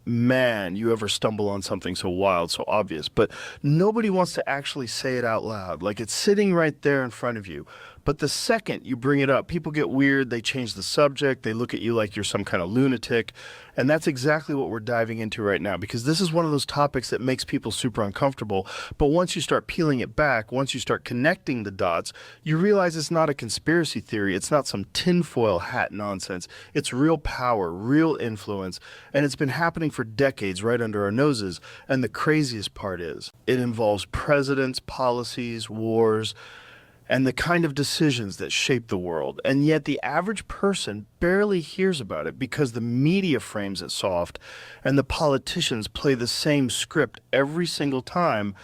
man, you ever stumble on something so wild, so obvious. But nobody wants to actually say it out loud. Like it's sitting right there in front of you. But the second you bring it up, people get weird. They change the subject. They look at you like you're some kind of lunatic. And that's exactly what we're diving into right now, because this is one of those topics that makes people super uncomfortable. But once you start peeling it back, once you start connecting the dots, you realize it's not a conspiracy theory. It's not some tinfoil hat nonsense. It's real power, real influence. And it's been happening for decades right under our noses. And the craziest part is it involves presidents, policies, wars, and the kind of decisions that shape the world. And yet the average person barely hears about it because the media frames it soft and the politicians play the same script every single time.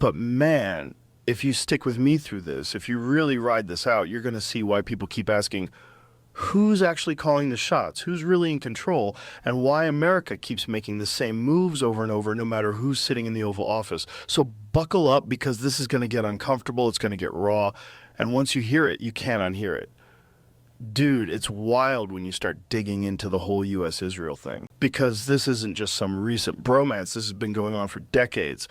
But man, if you stick with me through this, if you really ride this out, you're going to see why people keep asking, who's actually calling the shots? Who's really in control? And why America keeps making the same moves over and over, no matter who's sitting in the Oval Office. So buckle up, because this is going to get uncomfortable. It's going to get raw. And once you hear it, you can't unhear it. Dude, it's wild when you start digging into the whole U.S. Israel thing, because this isn't just some recent bromance. This has been going on for decades,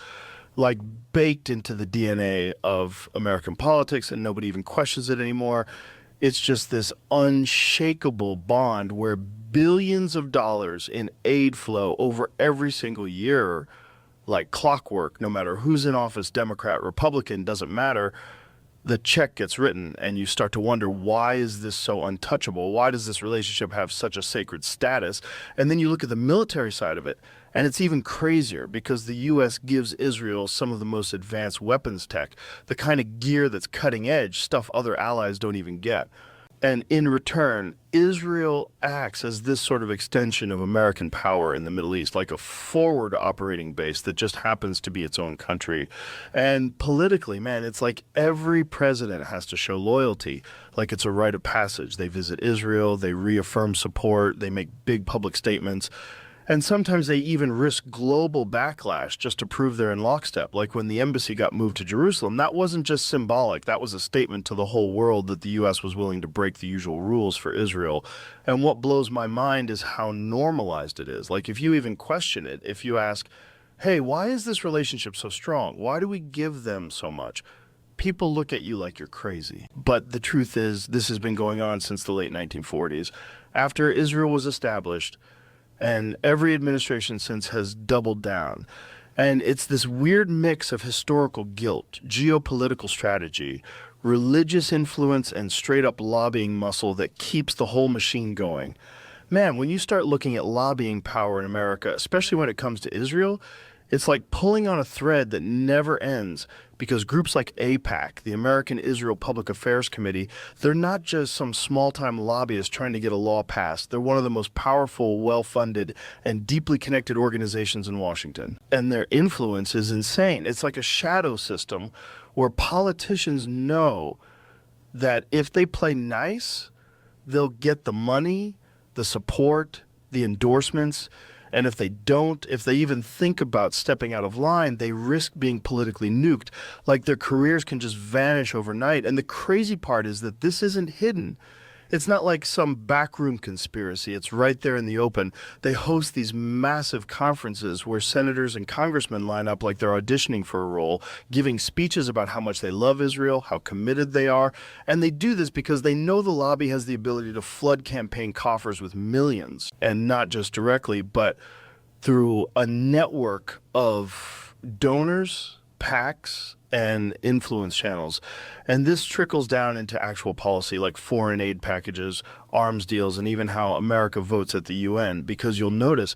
like baked into the DNA of American politics, and nobody even questions it anymore. It's just this unshakable bond where billions of dollars in aid flow over every single year, like clockwork. No matter who's in office, Democrat, Republican, doesn't matter. The check gets written, and you start to wonder, why is this so untouchable? Why does this relationship have such a sacred status? And then you look at the military side of it, and it's even crazier, because the U.S. gives Israel some of the most advanced weapons tech, the kind of gear that's cutting edge, stuff other allies don't even get. And in return, Israel acts as this sort of extension of American power in the Middle East, like a forward operating base that just happens to be its own country. And politically, man, it's like every president has to show loyalty, like it's a rite of passage. They visit Israel, they reaffirm support, they make big public statements. And sometimes they even risk global backlash just to prove they're in lockstep. Like when the embassy got moved to Jerusalem, that wasn't just symbolic. That was a statement to the whole world that the U.S. was willing to break the usual rules for Israel. And what blows my mind is how normalized it is. Like if you even question it, if you ask, hey, why is this relationship so strong? Why do we give them so much? People look at you like you're crazy. But the truth is, this has been going on since the late 1940s. After Israel was established, and every administration since has doubled down. And it's this weird mix of historical guilt, geopolitical strategy, religious influence, and straight-up lobbying muscle that keeps the whole machine going. Man, when you start looking at lobbying power in America, especially when it comes to Israel, it's like pulling on a thread that never ends, because groups like AIPAC, the American Israel Public Affairs Committee, they're not just some small-time lobbyists trying to get a law passed. They're one of the most powerful, well-funded, and deeply connected organizations in Washington. And their influence is insane. It's like a shadow system where politicians know that if they play nice, they'll get the money, the support, the endorsements. And if they don't, if they even think about stepping out of line, they risk being politically nuked. Like their careers can just vanish overnight. And the crazy part is that this isn't hidden. It's not like some backroom conspiracy. It's right there in the open. They host these massive conferences where senators and congressmen line up like they're auditioning for a role, giving speeches about how much they love Israel, how committed they are. And they do this because they know the lobby has the ability to flood campaign coffers with millions, and not just directly, but through a network of donors, PACs, and influence channels. And this trickles down into actual policy, like foreign aid packages, arms deals, and even how America votes at the UN. Because you'll notice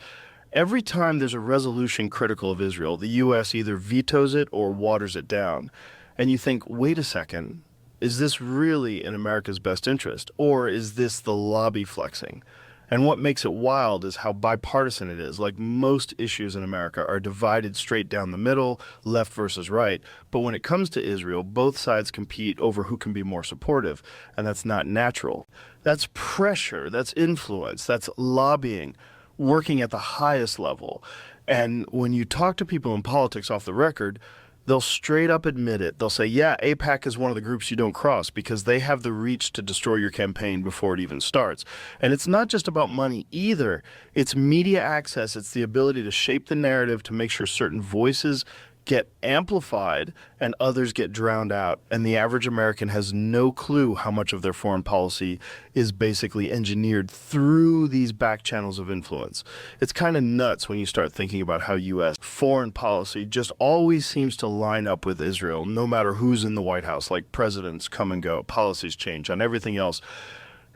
every time there's a resolution critical of Israel, the U.S. either vetoes it or waters it down. And you think, wait a second, is this really in America's best interest? Or is this the lobby flexing? And what makes it wild is how bipartisan it is. Like most issues in America are divided straight down the middle, left versus right. But when it comes to Israel, both sides compete over who can be more supportive. And that's not natural. That's pressure, that's influence, that's lobbying, working at the highest level. And when you talk to people in politics off the record, they'll straight up admit it. They'll say, yeah, AIPAC is one of the groups you don't cross because they have the reach to destroy your campaign before it even starts. And it's not just about money either. It's media access. It's the ability to shape the narrative to make sure certain voices get amplified and others get drowned out. And the average American has no clue how much of their foreign policy is basically engineered through these back channels of influence. It's kind of nuts when you start thinking about how U.S. foreign policy just always seems to line up with Israel, no matter who's in the White House. Like, presidents come and go, policies change on everything else.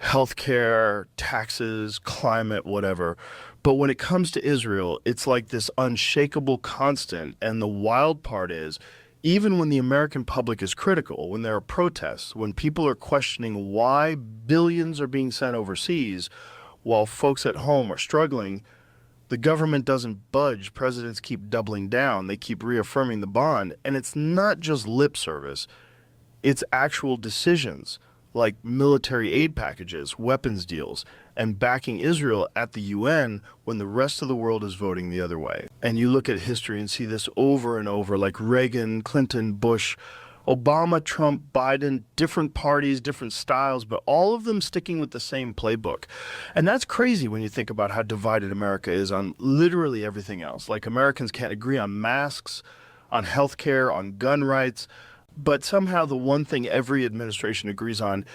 Healthcare, taxes, climate, whatever. But when it comes to Israel, it's like this unshakable constant. And the wild part is, even when the American public is critical, when there are protests, when people are questioning why billions are being sent overseas while folks at home are struggling, the government doesn't budge. Presidents keep doubling down. They keep reaffirming the bond. And it's not just lip service. It's actual decisions like military aid packages, weapons deals, and backing Israel at the UN when the rest of the world is voting the other way. And you look at history and see this over and over, like Reagan, Clinton, Bush, Obama, Trump, Biden, different parties, different styles, but all of them sticking with the same playbook. And that's crazy when you think about how divided America is on literally everything else. Like, Americans can't agree on masks, on healthcare, on gun rights. But somehow the one thing every administration agrees on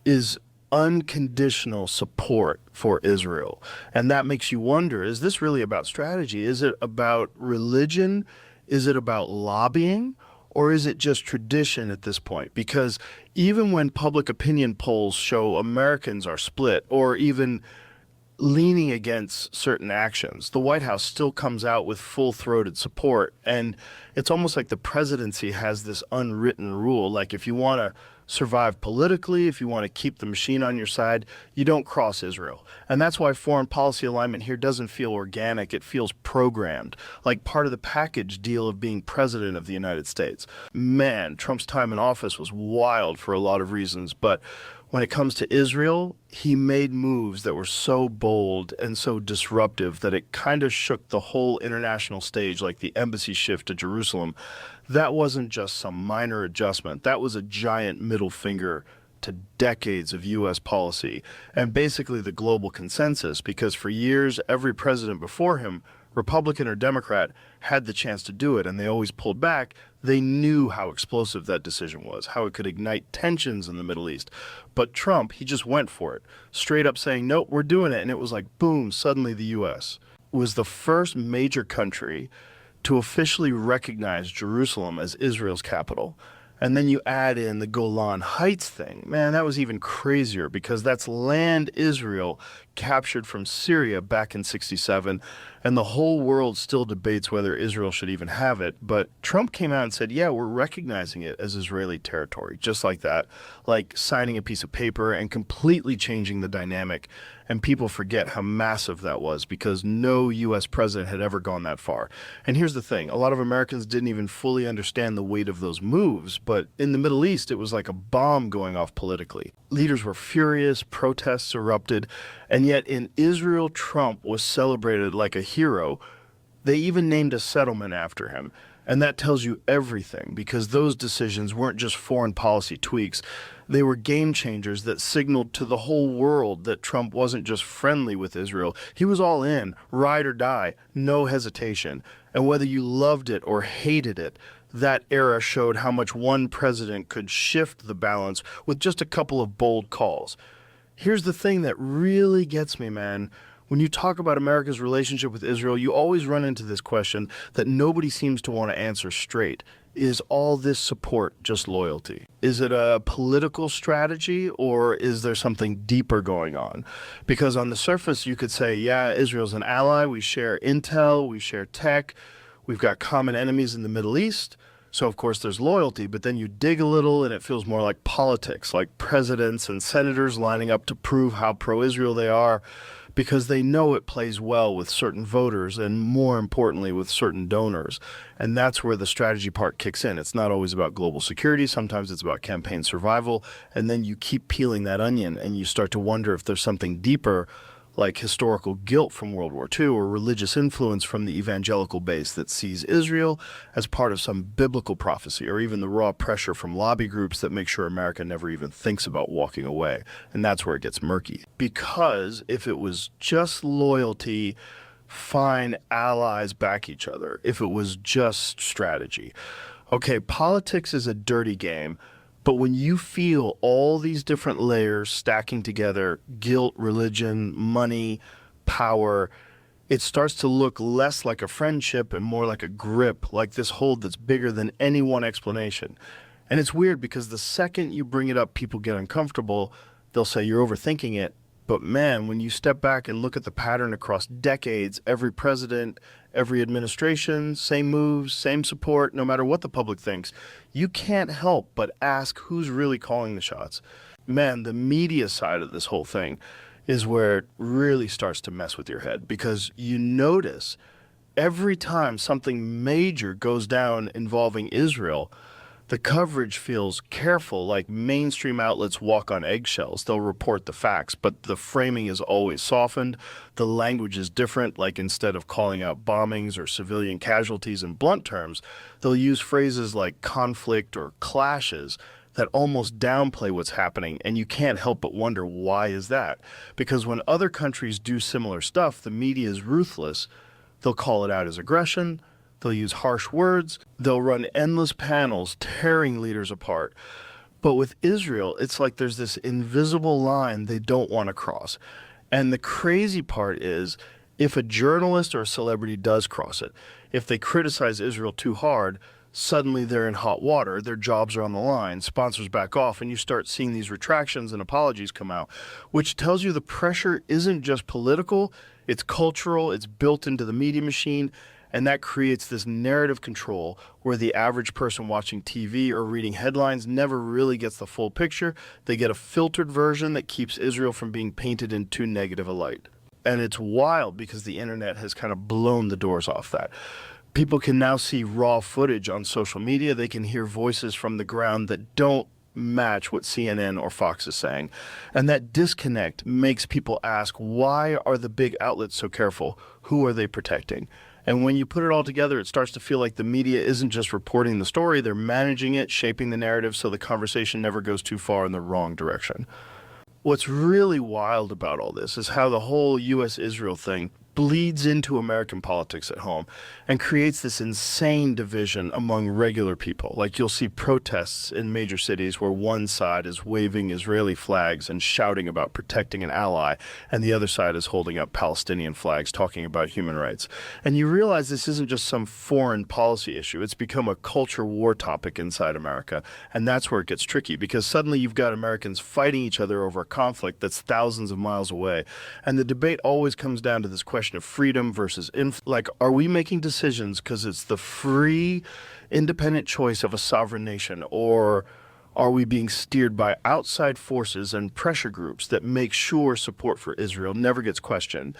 is unconditional support for Israel. And that makes you wonder, is this really about strategy? Is it about religion? Is it about lobbying? Or is it just tradition at this point? Because even when public opinion polls show Americans are split or even leaning against certain actions, the White House still comes out with full-throated support. And it's almost like the presidency has this unwritten rule, like, if you want to survive politically, if you want to keep the machine on your side, you don't cross Israel. And that's why foreign policy alignment here doesn't feel organic. It feels programmed, like part of the package deal of being president of the United States. Man, Trump's time in office was wild for a lot of reasons, but when it comes to Israel, he made moves that were so bold and so disruptive that it kind of shook the whole international stage, like the embassy shift to Jerusalem. That wasn't just some minor adjustment. That was a giant middle finger to decades of U.S. policy and basically the global consensus, because for years, every president before him, Republican or Democrat, had the chance to do it, and they always pulled back. They knew how explosive that decision was, how it could ignite tensions in the Middle East. But Trump, he just went for it, straight up saying, nope, we're doing it. And it was like, boom, suddenly the U.S. was the first major country to officially recognize Jerusalem as Israel's capital. And then you add in the Golan Heights thing. Man, that was even crazier because that's land Israel captured from Syria back in '67. And the whole world still debates whether Israel should even have it. But Trump came out and said, yeah, we're recognizing it as Israeli territory, just like that, like signing a piece of paper and completely changing the dynamic. And people forget how massive that was because no U.S. president had ever gone that far. And here's the thing. A lot of Americans didn't even fully understand the weight of those moves. But in the Middle East, it was like a bomb going off politically. Leaders were furious, protests erupted. And yet in Israel, Trump was celebrated like a hero. They even named a settlement after him. And that tells you everything, because those decisions weren't just foreign policy tweaks. They were game changers that signaled to the whole world that Trump wasn't just friendly with Israel. He was all in, ride or die, no hesitation. And whether you loved it or hated it, that era showed how much one president could shift the balance with just a couple of bold calls. Here's the thing that really gets me, man. When you talk about America's relationship with Israel, you always run into this question that nobody seems to want to answer straight. Is all this support just loyalty? Is it a political strategy, or is there something deeper going on? Because on the surface, you could say, yeah, Israel's an ally. We share intel. We share tech. We've got common enemies in the Middle East. So, of course, there's loyalty. But then you dig a little and it feels more like politics, like presidents and senators lining up to prove how pro-Israel they are, because they know it plays well with certain voters and, more importantly, with certain donors. And that's where the strategy part kicks in. It's not always about global security. Sometimes it's about campaign survival. And then you keep peeling that onion and you start to wonder if there's something deeper, like historical guilt from World War II or religious influence from the evangelical base that sees Israel as part of some biblical prophecy, or even the raw pressure from lobby groups that make sure America never even thinks about walking away. And that's where it gets murky. Because if it was just loyalty, fine, allies back each other. If it was just strategy. Okay, politics is a dirty game. But when you feel all these different layers stacking together, guilt, religion, money, power, it starts to look less like a friendship and more like a grip, like this hold that's bigger than any one explanation. And it's weird because the second you bring it up, people get uncomfortable. They'll say you're overthinking it. But man, when you step back and look at the pattern across decades, every president, every administration, same moves, same support, no matter what the public thinks, you can't help but ask who's really calling the shots. Man, the media side of this whole thing is where it really starts to mess with your head, because you notice every time something major goes down involving Israel, the coverage feels careful, like mainstream outlets walk on eggshells. They'll report the facts, but the framing is always softened. The language is different, like instead of calling out bombings or civilian casualties in blunt terms, they'll use phrases like conflict or clashes that almost downplay what's happening, and you can't help but wonder, why is that? Because when other countries do similar stuff, the media is ruthless. They'll call it out as aggression. They'll use harsh words. They'll run endless panels tearing leaders apart. But with Israel, it's like there's this invisible line they don't want to cross. And the crazy part is, if a journalist or a celebrity does cross it, if they criticize Israel too hard, suddenly they're in hot water, their jobs are on the line, sponsors back off, and you start seeing these retractions and apologies come out, which tells you the pressure isn't just political, it's cultural, it's built into the media machine. And that creates this narrative control where the average person watching TV or reading headlines never really gets the full picture. They get a filtered version that keeps Israel from being painted in too negative a light. And it's wild because the internet has kind of blown the doors off that. People can now see raw footage on social media. They can hear voices from the ground that don't match what CNN or Fox is saying. And that disconnect makes people ask, why are the big outlets so careful? Who are they protecting? And when you put it all together, it starts to feel like the media isn't just reporting the story, they're managing it, shaping the narrative so the conversation never goes too far in the wrong direction. What's really wild about all this is how the whole U.S. Israel thing bleeds into American politics at home and creates this insane division among regular people. Like, you'll see protests in major cities where one side is waving Israeli flags and shouting about protecting an ally, and the other side is holding up Palestinian flags talking about human rights. And you realize this isn't just some foreign policy issue. It's become a culture war topic inside America. And that's where it gets tricky, because suddenly you've got Americans fighting each other over a conflict that's thousands of miles away. And the debate always comes down to this question of freedom versus like, are we making decisions because it's the free, independent choice of a sovereign nation, or are we being steered by outside forces and pressure groups that make sure support for Israel never gets questioned?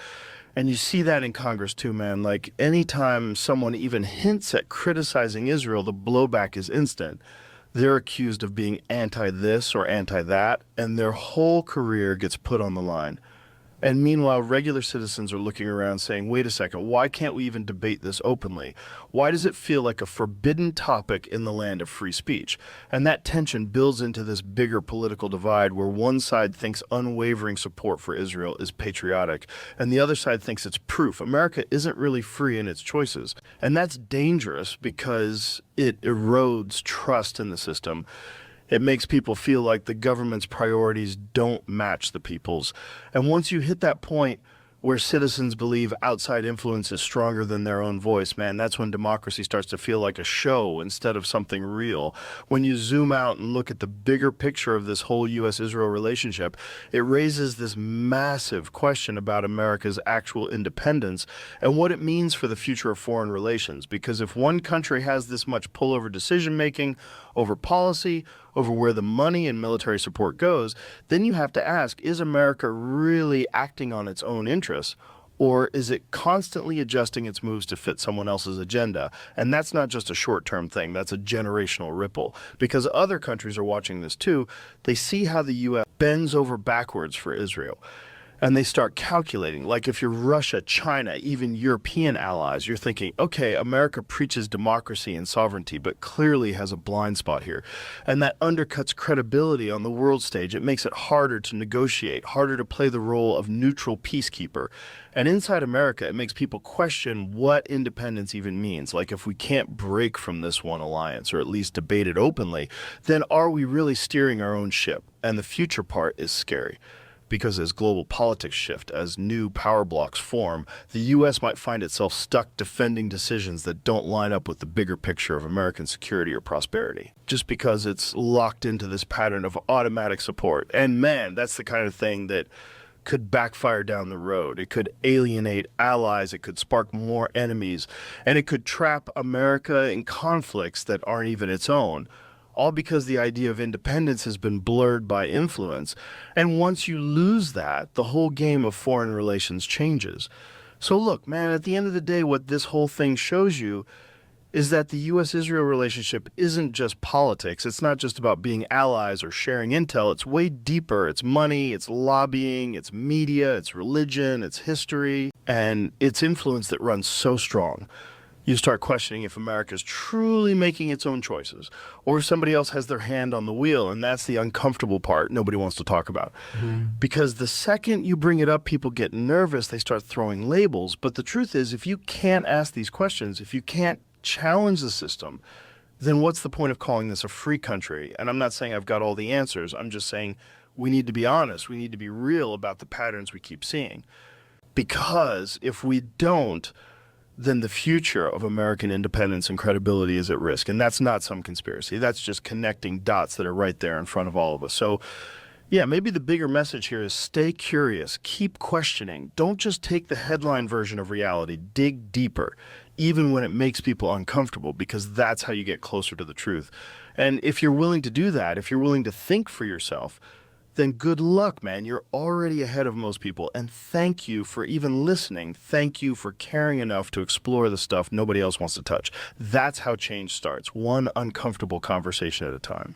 And you see that in Congress too, man. Like, anytime someone even hints at criticizing Israel, the blowback is instant. They're accused of being anti-this or anti-that, and their whole career gets put on the line. And meanwhile, regular citizens are looking around saying, wait a second, why can't we even debate this openly? Why does it feel like a forbidden topic in the land of free speech? And that tension builds into this bigger political divide where one side thinks unwavering support for Israel is patriotic, and the other side thinks it's proof America isn't really free in its choices. And that's dangerous because it erodes trust in the system. It makes people feel like the government's priorities don't match the people's. And once you hit that point where citizens believe outside influence is stronger than their own voice, man, that's when democracy starts to feel like a show instead of something real. When you zoom out and look at the bigger picture of this whole U.S.-Israel relationship, it raises this massive question about America's actual independence and what it means for the future of foreign relations. Because if one country has this much pull over decision-making, over policy, over where the money and military support goes, then you have to ask, is America really acting on its own interests? Or is it constantly adjusting its moves to fit someone else's agenda? And that's not just a short-term thing, that's a generational ripple. Because other countries are watching this too. They see how the U.S. bends over backwards for Israel. And they start calculating, like if you're Russia, China, even European allies, you're thinking, okay, America preaches democracy and sovereignty, but clearly has a blind spot here. And that undercuts credibility on the world stage. It makes it harder to negotiate, harder to play the role of neutral peacekeeper. And inside America, it makes people question what independence even means. Like if we can't break from this one alliance, or at least debate it openly, then are we really steering our own ship? And the future part is scary. Because as global politics shift, as new power blocks form, the U.S. might find itself stuck defending decisions that don't line up with the bigger picture of American security or prosperity, just because it's locked into this pattern of automatic support. And man, that's the kind of thing that could backfire down the road. It could alienate allies, it could spark more enemies, and it could trap America in conflicts that aren't even its own. All because the idea of independence has been blurred by influence. And once you lose that, the whole game of foreign relations changes. So look, man, at the end of the day, what this whole thing shows you is that the U.S. Israel relationship isn't just politics. It's not just about being allies or sharing intel. It's way deeper. It's money, it's lobbying, it's media, it's religion, it's history, and it's influence that runs so strong. You start questioning if America is truly making its own choices, or if somebody else has their hand on the wheel, and that's the uncomfortable part nobody wants to talk about. Because the second you bring it up, people get nervous, they start throwing labels. But the truth is, if you can't ask these questions, if you can't challenge the system, then what's the point of calling this a free country? And I'm not saying I've got all the answers. I'm just saying we need to be honest. We need to be real about the patterns we keep seeing. Because if we don't, then the future of American independence and credibility is at risk. And that's not some conspiracy. That's just connecting dots that are right there in front of all of us. So, yeah, maybe the bigger message here is stay curious, keep questioning. Don't just take the headline version of reality. Dig deeper, even when it makes people uncomfortable, because that's how you get closer to the truth. And if you're willing to do that, if you're willing to think for yourself, then good luck, man. You're already ahead of most people. And thank you for even listening. Thank you for caring enough to explore the stuff nobody else wants to touch. That's how change starts, one uncomfortable conversation at a time.